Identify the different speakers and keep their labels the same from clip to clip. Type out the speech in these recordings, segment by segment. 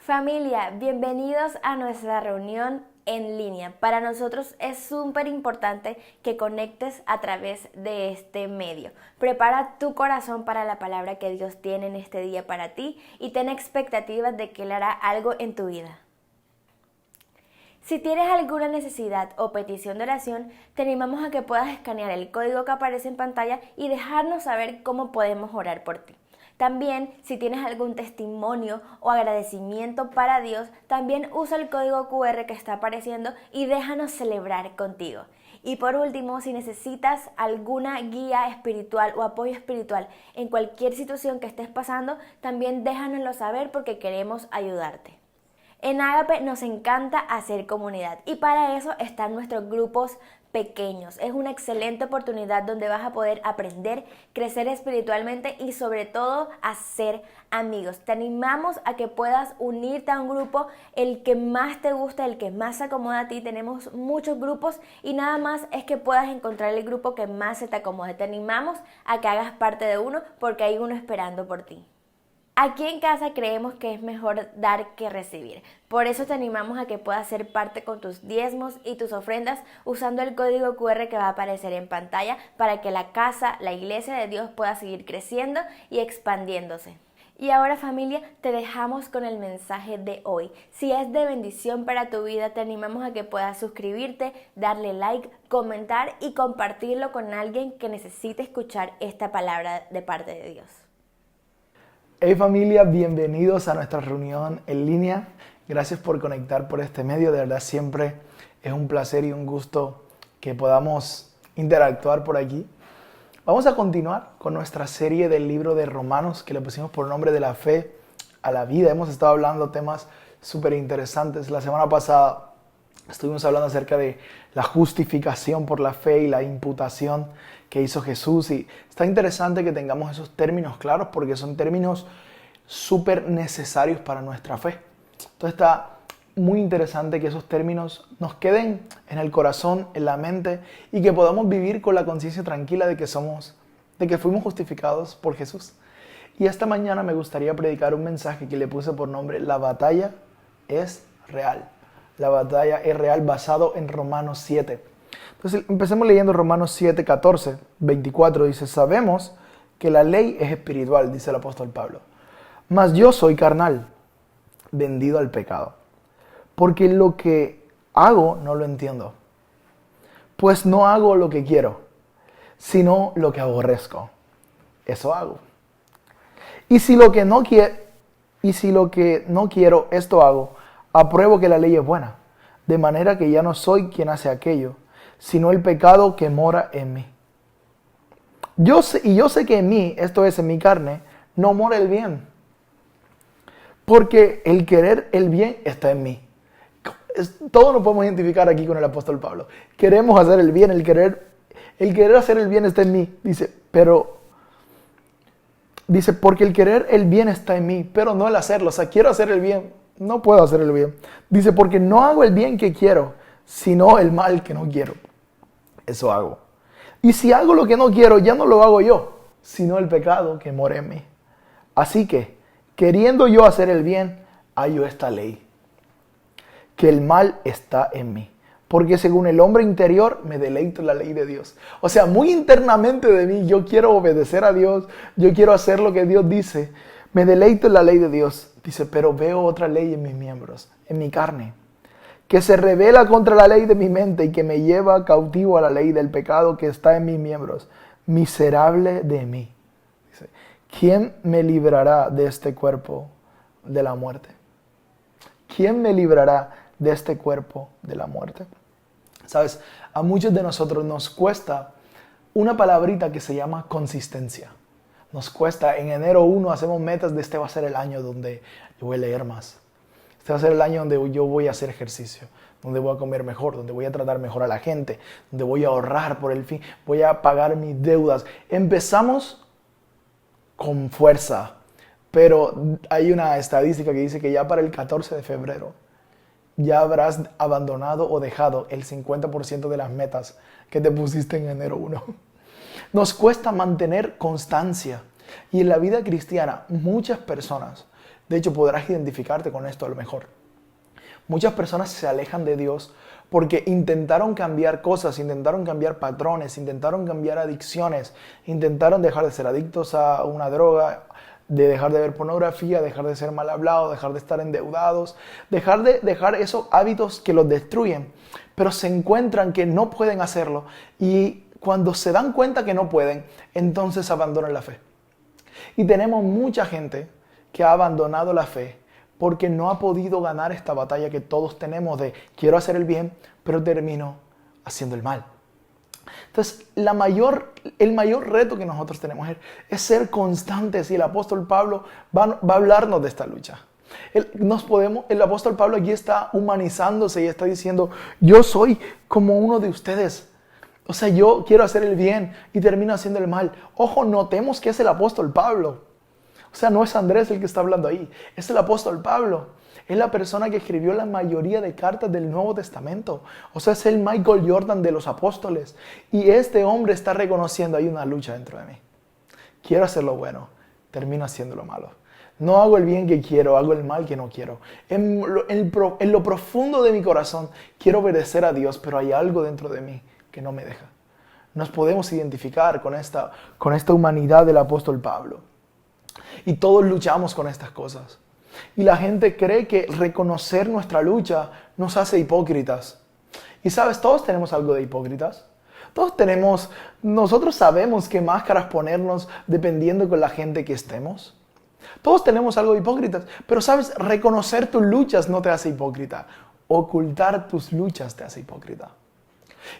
Speaker 1: Familia, bienvenidos a nuestra reunión en línea. Para nosotros es súper importante que conectes a través de este medio. Prepara tu corazón para la palabra que Dios tiene en este día para ti y ten expectativas de que Él hará algo en tu vida. Si tienes alguna necesidad o petición de oración, te animamos a que puedas escanear el código que aparece en pantalla y dejarnos saber cómo podemos orar por ti. También, si tienes algún testimonio o agradecimiento para Dios, también usa el código QR que está apareciendo y déjanos celebrar contigo. Y por último, si necesitas alguna guía espiritual o apoyo espiritual en cualquier situación que estés pasando, también déjanoslo saber porque queremos ayudarte. En Ágape nos encanta hacer comunidad y para eso están nuestros grupos pequeños. Es una excelente oportunidad donde vas a poder aprender, crecer espiritualmente y sobre todo hacer amigos. Te animamos a que puedas unirte a un grupo, el que más te gusta, el que más se acomoda a ti. Tenemos muchos grupos y nada más es que puedas encontrar el grupo que más se te acomode. Te animamos a que hagas parte de uno porque hay uno esperando por ti. Aquí en casa creemos que es mejor dar que recibir. Por eso te animamos a que puedas ser parte con tus diezmos y tus ofrendas usando el código QR que va a aparecer en pantalla para que la casa, la iglesia de Dios pueda seguir creciendo y expandiéndose. Y ahora, familia, te dejamos con el mensaje de hoy. Si es de bendición para tu vida, te animamos a que puedas suscribirte, darle like, comentar y compartirlo con alguien que necesite escuchar esta palabra de parte de Dios.
Speaker 2: Hey familia, bienvenidos a nuestra reunión en línea. Gracias por conectar por este medio. De verdad siempre es un placer y un gusto que podamos interactuar por aquí. Vamos a continuar con nuestra serie del libro de Romanos que le pusimos por nombre de la fe a la vida. Hemos estado hablando temas súper interesantes. La semana pasada estuvimos hablando acerca de la justificación por la fe y la imputación que hizo Jesús. Y está interesante que tengamos esos términos claros porque son términos súper necesarios para nuestra fe. Entonces está muy interesante que esos términos nos queden en el corazón, en la mente y que podamos vivir con la conciencia tranquila de que fuimos justificados por Jesús. Y esta mañana me gustaría predicar un mensaje que le puse por nombre La batalla es real. La batalla es real basado en Romanos 7. Entonces empecemos leyendo Romanos 7, 14, 24. Dice, sabemos que la ley es espiritual, dice el apóstol Pablo. Mas yo soy carnal, vendido al pecado. Porque lo que hago no lo entiendo. Pues no hago lo que quiero, sino lo que aborrezco. Eso hago. Y si lo que no quiero, esto hago, apruebo que la ley es buena. De manera que ya no soy quien hace aquello, sino el pecado que mora en mí. Yo sé que en mí, esto es en mi carne, no mora el bien. Porque el querer el bien está en mí. Todos nos podemos identificar aquí con el apóstol Pablo. Queremos hacer el bien, el querer hacer el bien está en mí. Dice, porque el querer el bien está en mí, pero no el hacerlo. O sea, quiero hacer el bien, no puedo hacer el bien. Dice, porque no hago el bien que quiero, sino el mal que no quiero. Eso hago. Y si hago lo que no quiero, ya no lo hago yo, sino el pecado que mora en mí. Así que, queriendo yo hacer el bien, hallo esta ley, que el mal está en mí. Porque según el hombre interior, me deleito en la ley de Dios. O sea, muy internamente de mí, yo quiero obedecer a Dios, yo quiero hacer lo que Dios dice. Me deleito en la ley de Dios. Dice, pero veo otra ley en mis miembros, en mi carne, que se rebela contra la ley de mi mente y que me lleva cautivo a la ley del pecado que está en mis miembros. Miserable de mí. Dice, ¿quién me librará de este cuerpo de la muerte? ¿Quién me librará de este cuerpo de la muerte? Sabes, a muchos de nosotros nos cuesta una palabrita que se llama consistencia. Nos cuesta, en enero 1 hacemos metas de este va a ser el año donde yo voy a leer más. Este va a ser el año donde yo voy a hacer ejercicio, donde voy a comer mejor, donde voy a tratar mejor a la gente, donde voy a ahorrar por el fin, voy a pagar mis deudas. Empezamos con fuerza, pero hay una estadística que dice que ya para el 14 de febrero ya habrás abandonado o dejado el 50% de las metas que te pusiste en enero 1. Nos cuesta mantener constancia. Y en la vida cristiana, muchas personas De hecho, podrás identificarte con esto a lo mejor. Muchas personas se alejan de Dios porque intentaron cambiar cosas, intentaron cambiar patrones, intentaron cambiar adicciones, intentaron dejar de ser adictos a una droga, de dejar de ver pornografía, dejar de ser mal hablados, dejar de estar endeudados, dejar esos hábitos que los destruyen, pero se encuentran que no pueden hacerlo y cuando se dan cuenta que no pueden, entonces abandonan la fe. Y tenemos mucha gente que ha abandonado la fe porque no ha podido ganar esta batalla que todos tenemos de quiero hacer el bien, pero termino haciendo el mal. Entonces, el mayor reto que nosotros tenemos es ser constantes y el apóstol Pablo va a hablarnos de esta lucha. El apóstol Pablo aquí está humanizándose y está diciendo, yo soy como uno de ustedes. O sea, yo quiero hacer el bien y termino haciendo el mal. Ojo, notemos que es el apóstol Pablo. O sea, no es Andrés el que está hablando ahí, es el apóstol Pablo. Es la persona que escribió la mayoría de cartas del Nuevo Testamento. O sea, es el Michael Jordan de los apóstoles. Y este hombre está reconociendo, hay una lucha dentro de mí. Quiero hacer lo bueno, termino haciendo lo malo. No hago el bien que quiero, hago el mal que no quiero. En lo profundo de mi corazón quiero obedecer a Dios, pero hay algo dentro de mí que no me deja. Nos podemos identificar con esta humanidad del apóstol Pablo. Y todos luchamos con estas cosas. Y la gente cree que reconocer nuestra lucha nos hace hipócritas. Y sabes, todos tenemos algo de hipócritas. Nosotros sabemos qué máscaras ponernos dependiendo con la gente que estemos. Todos tenemos algo de hipócritas. Pero sabes, reconocer tus luchas no te hace hipócrita. Ocultar tus luchas te hace hipócrita.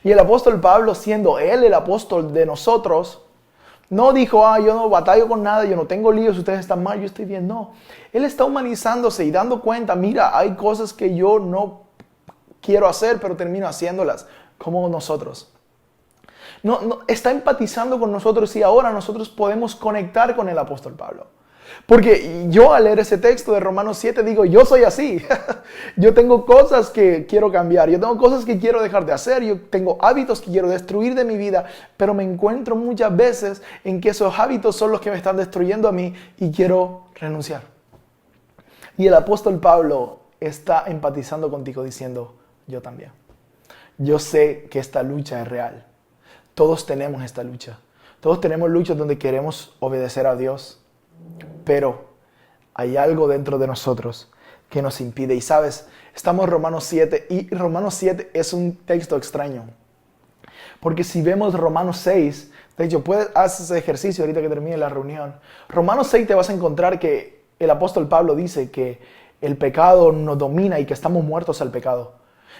Speaker 2: Y el apóstol Pablo, siendo él el apóstol de nosotros, no dijo, yo no batallo con nada, yo no tengo líos, ustedes están mal, yo estoy bien. No, él está humanizándose y dando cuenta, mira, hay cosas que yo no quiero hacer, pero termino haciéndolas, como nosotros. No, está empatizando con nosotros y ahora nosotros podemos conectar con el apóstol Pablo. Porque yo al leer ese texto de Romanos 7 digo, yo soy así. Yo tengo cosas que quiero cambiar, yo tengo cosas que quiero dejar de hacer, yo tengo hábitos que quiero destruir de mi vida, pero me encuentro muchas veces en que esos hábitos son los que me están destruyendo a mí y quiero renunciar. Y el apóstol Pablo está empatizando contigo diciendo, yo también. Yo sé que esta lucha es real. Todos tenemos esta lucha. Todos tenemos luchas donde queremos obedecer a Dios. Pero hay algo dentro de nosotros que nos impide. Y sabes, estamos en Romanos 7 y Romanos 7 es un texto extraño. Porque si vemos Romanos 6, de hecho, hacer ese ejercicio ahorita que termine la reunión. Romanos 6 te vas a encontrar que el apóstol Pablo dice que el pecado nos domina y que estamos muertos al pecado.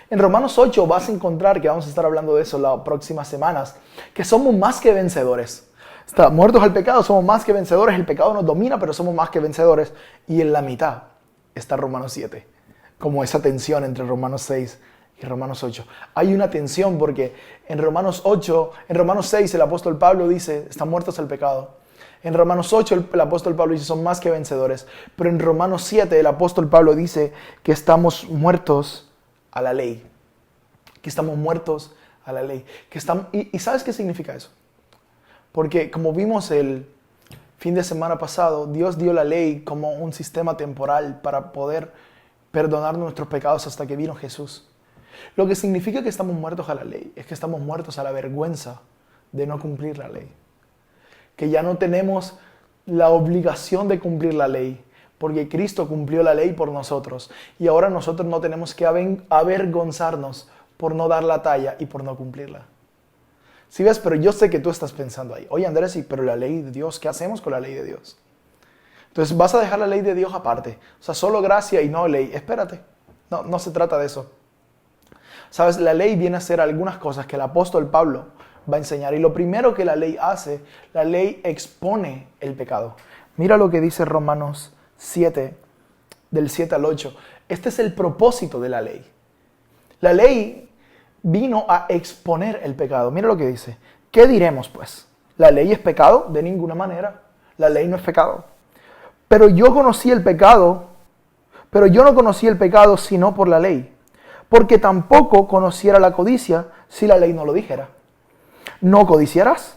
Speaker 2: En Romanos 8 vas a encontrar, que vamos a estar hablando de eso las próximas semanas, que somos más que vencedores. Muertos al pecado, somos más que vencedores. El pecado nos domina, pero somos más que vencedores. Y en la mitad está Romanos 7. Como esa tensión entre Romanos 6 y Romanos 8. Hay una tensión porque en Romanos 6 el apóstol Pablo dice, están muertos al pecado. En Romanos 8 el apóstol Pablo dice, son más que vencedores. Pero en Romanos 7 el apóstol Pablo dice que estamos muertos a la ley. Que estamos muertos a la ley. ¿Y sabes qué significa eso? Porque como vimos el fin de semana pasado, Dios dio la ley como un sistema temporal para poder perdonar nuestros pecados hasta que vino Jesús. Lo que significa que estamos muertos a la ley es que estamos muertos a la vergüenza de no cumplir la ley. Que ya no tenemos la obligación de cumplir la ley, porque Cristo cumplió la ley por nosotros. Y ahora nosotros no tenemos que avergonzarnos por no dar la talla y por no cumplirla. ¿Sí ves? Pero yo sé que tú estás pensando ahí. Oye, Andrés, sí, pero la ley de Dios, ¿qué hacemos con la ley de Dios? Entonces, ¿vas a dejar la ley de Dios aparte? O sea, solo gracia y no ley. Espérate. No se trata de eso. ¿Sabes? La ley viene a hacer algunas cosas que el apóstol Pablo va a enseñar. Y lo primero que la ley hace, la ley expone el pecado. Mira lo que dice Romanos 7, del 7 al 8. Este es el propósito de la ley. La ley vino a exponer el pecado. Mira lo que dice. ¿Qué diremos pues? ¿La ley es pecado? De ninguna manera. La ley no es pecado. Pero yo no conocí el pecado sino por la ley. Porque tampoco conociera la codicia si la ley no lo dijera. No codiciarás.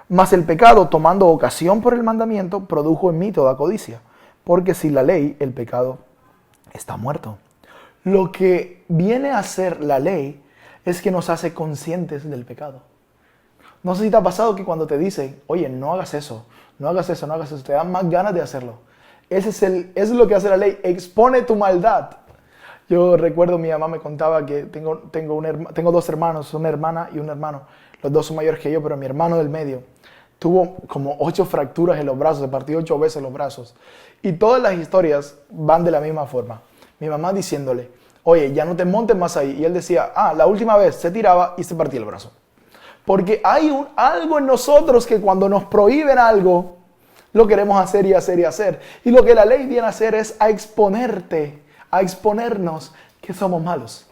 Speaker 2: Mas el pecado, tomando ocasión por el mandamiento, produjo en mí toda codicia. porque sin la ley el pecado está muerto. Lo que viene a hacer la ley es que nos hace conscientes del pecado. No sé si te ha pasado que cuando te dicen, oye, no hagas eso, no hagas eso, no hagas eso, te dan más ganas de hacerlo. Eso es lo que hace la ley, expone tu maldad. Yo recuerdo, mi mamá me contaba que tengo dos hermanos, una hermana y un hermano. Los dos son mayores que yo, pero mi hermano del medio tuvo como 8 fracturas en los brazos, se partió 8 veces los brazos. Y todas las historias van de la misma forma. Mi mamá diciéndole, oye, ya no te montes más ahí. Y él decía, la última vez se tiraba y se partía el brazo. Porque hay algo en nosotros que cuando nos prohíben algo, lo queremos hacer y hacer y hacer. Y lo que la ley viene a hacer es a exponernos que somos malos.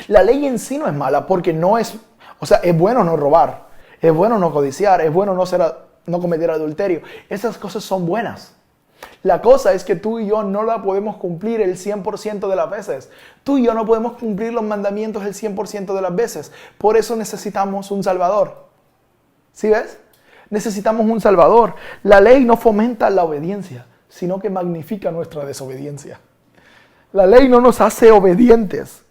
Speaker 2: La ley en sí no es mala porque es bueno no robar, es bueno no codiciar, es bueno no cometer adulterio. Esas cosas son buenas. La cosa es que tú y yo no la podemos cumplir el 100% de las veces. Tú y yo no podemos cumplir los mandamientos el 100% de las veces. Por eso necesitamos un Salvador. ¿Sí ves? Necesitamos un Salvador. La ley no fomenta la obediencia, sino que magnifica nuestra desobediencia. La ley no nos hace obedientes.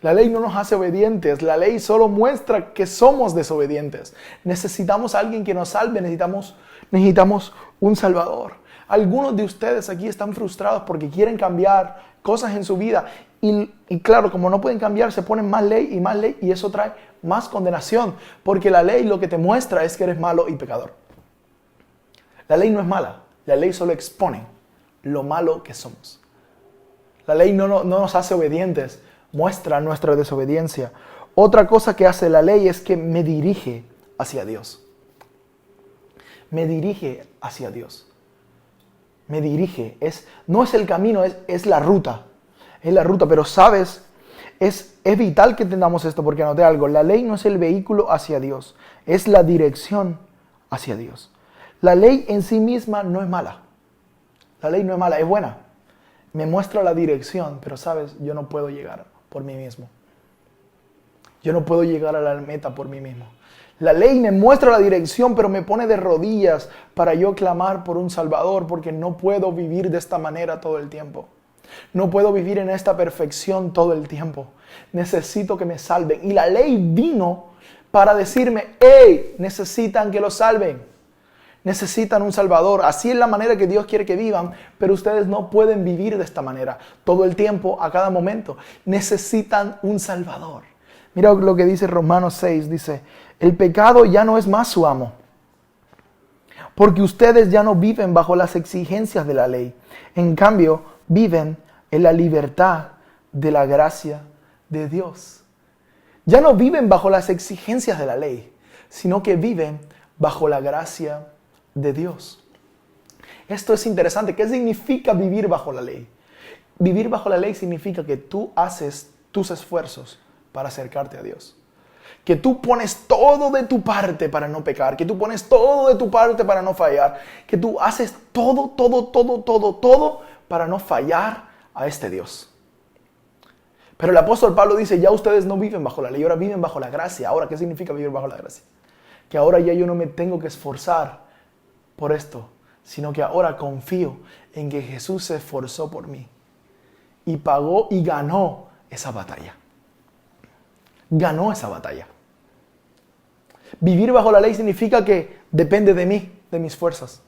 Speaker 2: La ley no nos hace obedientes. La ley solo muestra que somos desobedientes. Necesitamos a alguien que nos salve. Necesitamos un Salvador. Algunos de ustedes aquí están frustrados porque quieren cambiar cosas en su vida. Y claro, como no pueden cambiar, se ponen más ley y eso trae más condenación. Porque la ley lo que te muestra es que eres malo y pecador. La ley no es mala. La ley solo expone lo malo que somos. La ley no nos hace obedientes, muestra nuestra desobediencia. Otra cosa que hace la ley es que me dirige hacia Dios. Me dirige hacia Dios. Me dirige. No es el camino, es la ruta. Es la ruta, pero sabes, es vital que entendamos esto porque anoté algo. La ley no es el vehículo hacia Dios, es la dirección hacia Dios. La ley en sí misma no es mala. La ley no es mala, es buena. Me muestra la dirección, pero sabes, yo no puedo llegar por mí mismo. Yo no puedo llegar a la meta por mí mismo. La ley me muestra la dirección, pero me pone de rodillas para yo clamar por un Salvador, porque no puedo vivir de esta manera todo el tiempo. No puedo vivir en esta perfección todo el tiempo. Necesito que me salven. Y la ley vino para decirme, hey, necesitan que los salven. Necesitan un Salvador. Así es la manera que Dios quiere que vivan, pero ustedes no pueden vivir de esta manera todo el tiempo, a cada momento. Necesitan un Salvador. Mira lo que dice Romanos 6, dice, el pecado ya no es más su amo, porque ustedes ya no viven bajo las exigencias de la ley. En cambio, viven en la libertad de la gracia de Dios. Ya no viven bajo las exigencias de la ley, sino que viven bajo la gracia de Dios. Esto es interesante. ¿Qué significa vivir bajo la ley? Vivir bajo la ley significa que tú haces tus esfuerzos para acercarte a Dios. Que tú pones todo de tu parte para no pecar. Que tú pones todo de tu parte para no fallar. Que tú haces todo para no fallar a este Dios. Pero el apóstol Pablo dice, ya ustedes no viven bajo la ley, ahora viven bajo la gracia. Ahora, ¿qué significa vivir bajo la gracia? Que ahora ya yo no me tengo que esforzar por esto, sino que ahora confío en que Jesús se esforzó por mí y pagó y ganó esa batalla. Ganó esa batalla. Vivir bajo la ley significa que depende de mí, de mis fuerzas.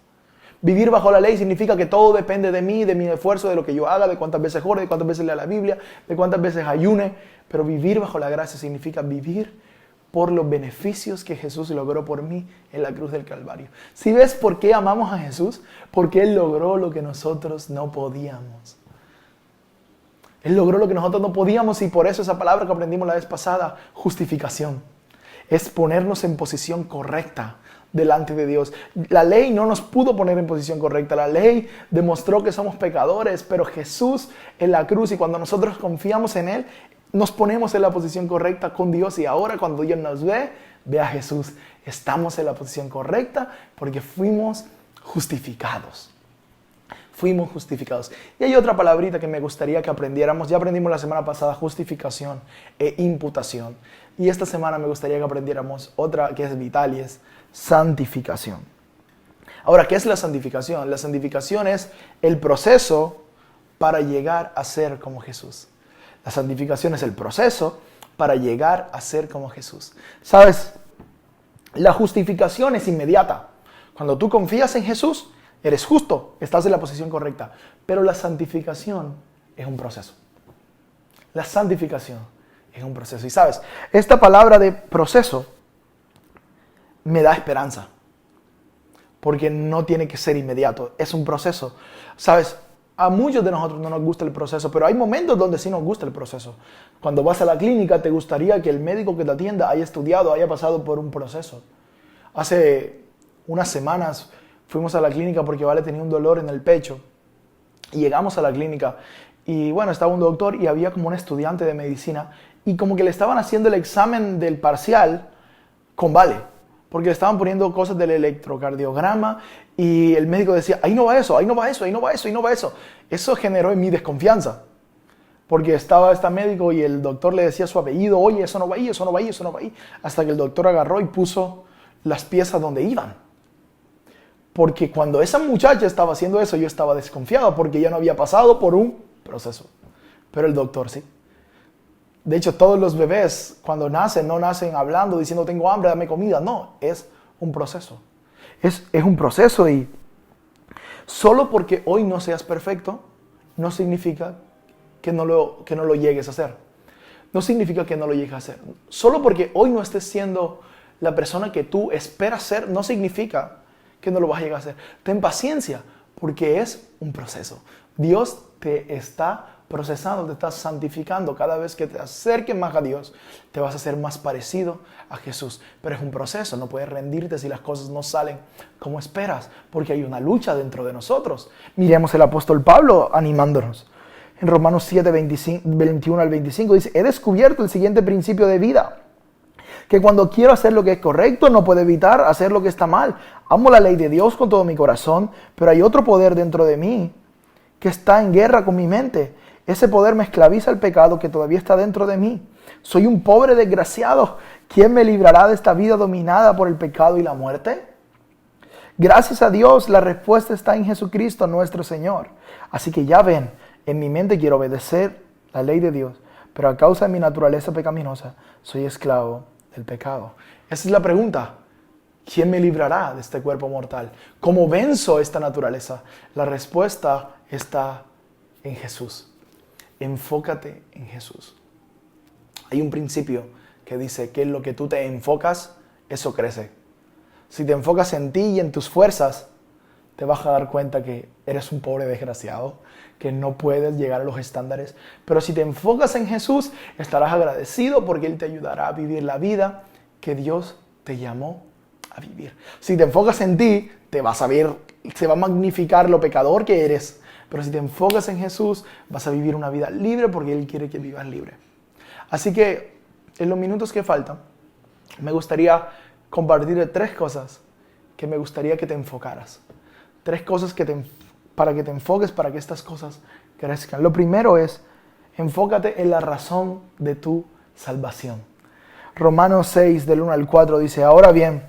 Speaker 2: Vivir bajo la ley significa que todo depende de mí, de mi esfuerzo, de lo que yo haga, de cuántas veces ore, de cuántas veces lea la Biblia, de cuántas veces ayune. Pero vivir bajo la gracia significa vivir por los beneficios que Jesús logró por mí en la cruz del Calvario. ¿Sí ves por qué amamos a Jesús? Porque Él logró lo que nosotros no podíamos. Él logró lo que nosotros no podíamos y por eso esa palabra que aprendimos la vez pasada, justificación, es ponernos en posición correcta delante de Dios. La ley no nos pudo poner en posición correcta. La ley demostró que somos pecadores, pero Jesús en la cruz y cuando nosotros confiamos en Él, nos ponemos en la posición correcta con Dios y ahora cuando Dios nos ve a Jesús. Estamos en la posición correcta porque fuimos justificados. Fuimos justificados. Y hay otra palabrita que me gustaría que aprendiéramos. Ya aprendimos la semana pasada justificación e imputación. Y esta semana me gustaría que aprendiéramos otra que es vital y es santificación. Ahora, ¿qué es la santificación? La santificación es el proceso para llegar a ser como Jesús. La santificación es el proceso para llegar a ser como Jesús. ¿Sabes? La justificación es inmediata. Cuando tú confías en Jesús, eres justo, estás en la posición correcta. Pero la santificación es un proceso. La santificación es un proceso. Y sabes, esta palabra de proceso me da esperanza. Porque no tiene que ser inmediato, es un proceso. Sabes, a muchos de nosotros no nos gusta el proceso, pero hay momentos donde sí nos gusta el proceso. Cuando vas a la clínica, te gustaría que el médico que te atienda haya estudiado, haya pasado por un proceso. Hace unas semanas fuimos a la clínica porque Vale tenía un dolor en el pecho. Y llegamos a la clínica y bueno, estaba un doctor y había como un estudiante de medicina y como que le estaban haciendo el examen del parcial con Vale, porque le estaban poniendo cosas del electrocardiograma y el médico decía, ahí no va eso, ahí no va eso, ahí no va eso, ahí no va eso. Eso generó en mí desconfianza, porque estaba este médico y el doctor le decía su apellido, oye, eso no va ahí, eso no va ahí, eso no va ahí, hasta que el doctor agarró y puso las piezas donde iban. Porque cuando esa muchacha estaba haciendo eso, yo estaba desconfiado porque ella no había pasado por un proceso. Pero el doctor sí. De hecho, todos los bebés cuando nacen, no nacen hablando, diciendo tengo hambre, dame comida. No, es un proceso. Es un proceso y solo porque hoy no seas perfecto, no significa que no lo llegues a hacer. No significa que no lo llegues a hacer. Solo porque hoy no estés siendo la persona que tú esperas ser, no significa que no lo vas a llegar a hacer. Ten paciencia, porque es un proceso. Dios te está procesando, te está santificando. Cada vez que te acerques más a Dios, te vas a hacer más parecido a Jesús. Pero es un proceso, no puedes rendirte si las cosas no salen como esperas, porque hay una lucha dentro de nosotros. Miremos el apóstol Pablo animándonos. En Romanos 7, 21 al 25 dice, he descubierto el siguiente principio de vida, que cuando quiero hacer lo que es correcto, no puedo evitar hacer lo que está mal. Amo la ley de Dios con todo mi corazón, pero hay otro poder dentro de mí que está en guerra con mi mente. Ese poder me esclaviza al pecado que todavía está dentro de mí. Soy un pobre desgraciado. ¿Quién me librará de esta vida dominada por el pecado y la muerte? Gracias a Dios, la respuesta está en Jesucristo nuestro Señor. Así que ya ven, en mi mente quiero obedecer la ley de Dios, pero a causa de mi naturaleza pecaminosa, soy esclavo del pecado. Esa es la pregunta. ¿Quién me librará de este cuerpo mortal? ¿Cómo venzo esta naturaleza? La respuesta está en Jesús. Enfócate en Jesús. Hay un principio que dice que en lo que tú te enfocas, eso crece. Si te enfocas en ti y en tus fuerzas, te vas a dar cuenta que eres un pobre desgraciado, que no puedes llegar a los estándares. Pero si te enfocas en Jesús, estarás agradecido porque Él te ayudará a vivir la vida que Dios te llamó a vivir. Si te enfocas en ti, te vas a ver, se va a magnificar lo pecador que eres. Pero si te enfocas en Jesús, vas a vivir una vida libre porque Él quiere que vivas libre. Así que en los minutos que faltan, me gustaría compartir 3 cosas que me gustaría que te enfocaras. 3 cosas para que te enfoques, para que estas cosas crezcan. Lo primero es, enfócate en la razón de tu salvación. Romanos 6, del 1 al 4 dice, ahora bien,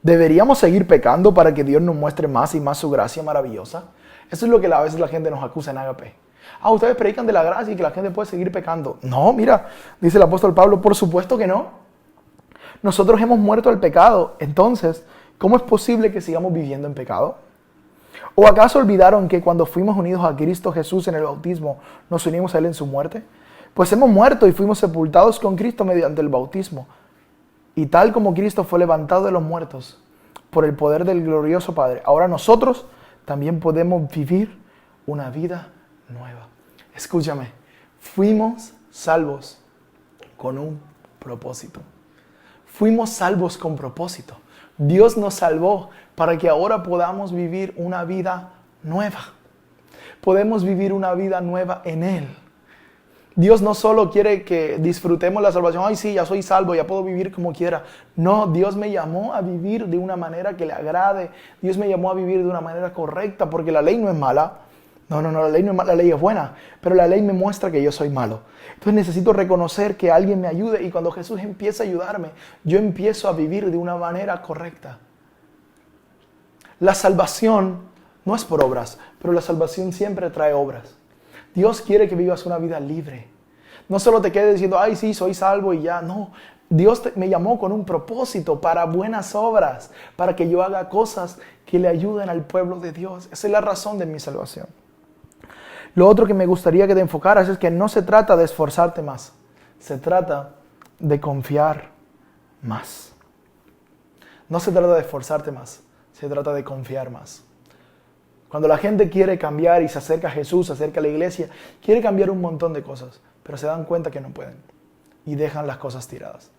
Speaker 2: ¿deberíamos seguir pecando para que Dios nos muestre más y más su gracia maravillosa? Eso es lo que a veces la gente nos acusa en Agape. Ustedes predican de la gracia y que la gente puede seguir pecando. No, mira, dice el apóstol Pablo, por supuesto que no. Nosotros hemos muerto al pecado. Entonces, ¿cómo es posible que sigamos viviendo en pecado? ¿O acaso olvidaron que cuando fuimos unidos a Cristo Jesús en el bautismo, nos unimos a Él en su muerte? Pues hemos muerto y fuimos sepultados con Cristo mediante el bautismo. Y tal como Cristo fue levantado de los muertos por el poder del glorioso Padre, ahora nosotros también podemos vivir una vida nueva. Escúchame, fuimos salvos con un propósito. Fuimos salvos con propósito. Dios nos salvó para que ahora podamos vivir una vida nueva. Podemos vivir una vida nueva en Él. Dios no solo quiere que disfrutemos la salvación. Ay, sí, ya soy salvo, ya puedo vivir como quiera. No, Dios me llamó a vivir de una manera que le agrade. Dios me llamó a vivir de una manera correcta, porque la ley no es mala. No, la ley no es mala, la ley es buena. Pero la ley me muestra que yo soy malo. Entonces necesito reconocer que alguien me ayude, y cuando Jesús empieza a ayudarme, yo empiezo a vivir de una manera correcta. La salvación no es por obras, pero la salvación siempre trae obras. Dios quiere que vivas una vida libre. No solo te quedes diciendo, ay, sí, soy salvo y ya. No, Dios me llamó con un propósito para buenas obras, para que yo haga cosas que le ayuden al pueblo de Dios. Esa es la razón de mi salvación. Lo otro que me gustaría que te enfocaras es que no se trata de esforzarte más, se trata de confiar más. No se trata de esforzarte más, se trata de confiar más. Cuando la gente quiere cambiar y se acerca a Jesús, se acerca a la iglesia, quiere cambiar un montón de cosas, pero se dan cuenta que no pueden y dejan las cosas tiradas.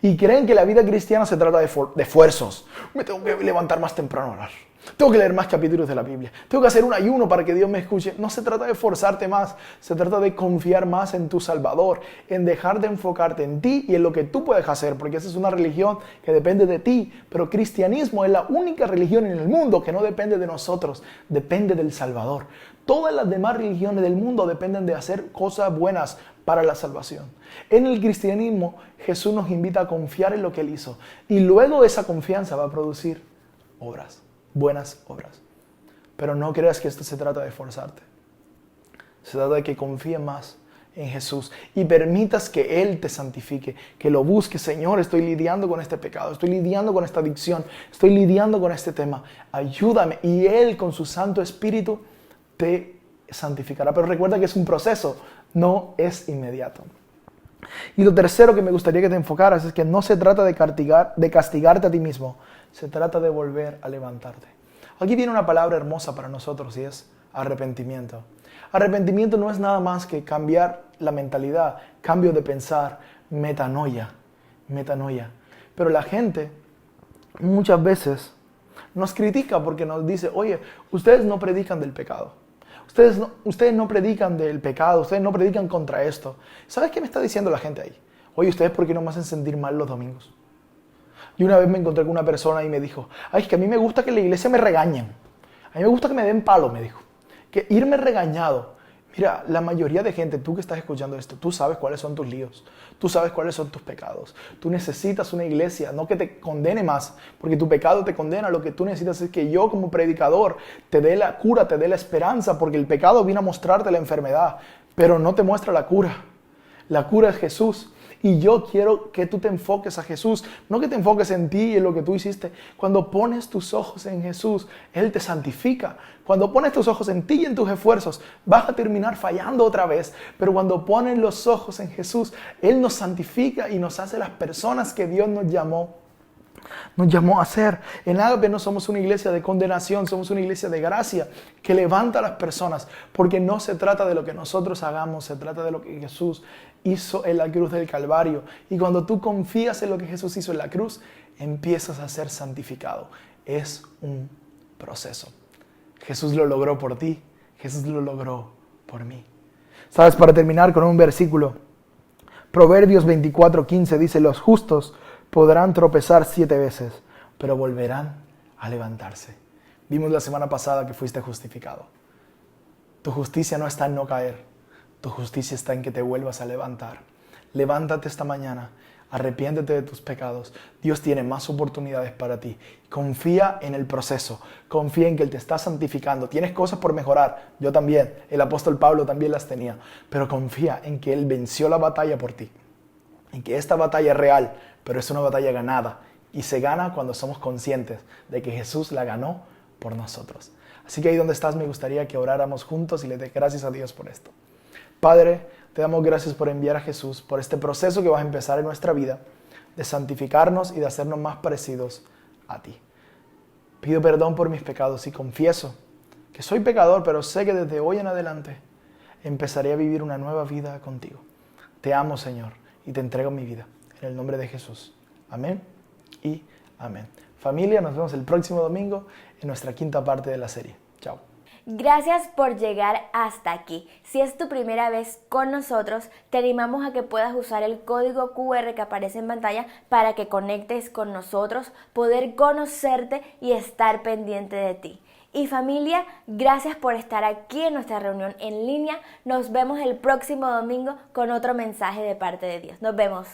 Speaker 2: Y creen que la vida cristiana se trata de esfuerzos. Me tengo que levantar más temprano a orar. Tengo que leer más capítulos de la Biblia. Tengo que hacer un ayuno para que Dios me escuche. No se trata de esforzarte más. Se trata de confiar más en tu Salvador. En dejar de enfocarte en ti y en lo que tú puedes hacer. Porque esa es una religión que depende de ti. Pero cristianismo es la única religión en el mundo que no depende de nosotros. Depende del Salvador. Todas las demás religiones del mundo dependen de hacer cosas buenas para la salvación. En el cristianismo, Jesús nos invita a confiar en lo que Él hizo. Y luego esa confianza va a producir obras. Buenas obras. Pero no creas que esto se trata de forzarte. Se trata de que confíes más en Jesús y permitas que Él te santifique, que lo busques. Señor, estoy lidiando con este pecado, estoy lidiando con esta adicción, estoy lidiando con este tema. Ayúdame. Y Él con su Santo Espíritu te santificará. Pero recuerda que es un proceso, no es inmediato. Y lo tercero que me gustaría que te enfocaras es que no se trata de castigarte a ti mismo, se trata de volver a levantarte. Aquí viene una palabra hermosa para nosotros y es arrepentimiento. Arrepentimiento no es nada más que cambiar la mentalidad, cambio de pensar, metanoia. Pero la gente muchas veces nos critica porque nos dice, oye, ustedes no predican del pecado. Ustedes no predican del pecado, ustedes no predican contra esto. ¿Sabes qué me está diciendo la gente ahí? Oye, ¿ustedes por qué no me hacen sentir mal los domingos? Y una vez me encontré con una persona y me dijo, ay, es que a mí me gusta que en la iglesia me regañen. A mí me gusta que me den palo, me dijo. Que irme regañado. Mira, la mayoría de gente, tú que estás escuchando esto, tú sabes cuáles son tus líos. Tú sabes cuáles son tus pecados. Tú necesitas una iglesia, no que te condene más, porque tu pecado te condena. Lo que tú necesitas es que yo como predicador te dé la cura, te dé la esperanza, porque el pecado viene a mostrarte la enfermedad, pero no te muestra la cura. La cura es Jesús. Y yo quiero que tú te enfoques a Jesús, no que te enfoques en ti y en lo que tú hiciste. Cuando pones tus ojos en Jesús, Él te santifica. Cuando pones tus ojos en ti y en tus esfuerzos, vas a terminar fallando otra vez. Pero cuando pones los ojos en Jesús, Él nos santifica y nos hace las personas que Dios nos llamó a ser. En Ágape no somos una iglesia de condenación, somos una iglesia de gracia que levanta a las personas, porque no se trata de lo que nosotros hagamos, se trata de lo que Jesús hizo en la cruz del Calvario. Y cuando tú confías en lo que Jesús hizo en la cruz, empiezas a ser santificado. Es un proceso. Jesús lo logró por ti, Jesús lo logró por mí. ¿Sabes? Para terminar con un versículo, Proverbios 24:15 dice, los justos podrán tropezar 7 veces, pero volverán a levantarse. Vimos la semana pasada que fuiste justificado. Tu justicia no está en no caer. Tu justicia está en que te vuelvas a levantar. Levántate esta mañana. Arrepiéntete de tus pecados. Dios tiene más oportunidades para ti. Confía en el proceso. Confía en que Él te está santificando. Tienes cosas por mejorar. Yo también. El apóstol Pablo también las tenía. Pero confía en que Él venció la batalla por ti. En que esta batalla es real, pero es una batalla ganada. Y se gana cuando somos conscientes de que Jesús la ganó por nosotros. Así que ahí donde estás me gustaría que oráramos juntos y le dé gracias a Dios por esto. Padre, te damos gracias por enviar a Jesús, por este proceso que vas a empezar en nuestra vida, de santificarnos y de hacernos más parecidos a ti. Pido perdón por mis pecados y confieso que soy pecador, pero sé que desde hoy en adelante empezaré a vivir una nueva vida contigo. Te amo, Señor, y te entrego mi vida. En el nombre de Jesús. Amén y amén. Familia, nos vemos el próximo domingo en nuestra quinta parte de la serie. Chao.
Speaker 1: Gracias por llegar hasta aquí. Si es tu primera vez con nosotros, te animamos a que puedas usar el código QR que aparece en pantalla para que conectes con nosotros, poder conocerte y estar pendiente de ti. Y familia, gracias por estar aquí en nuestra reunión en línea. Nos vemos el próximo domingo con otro mensaje de parte de Dios. Nos vemos.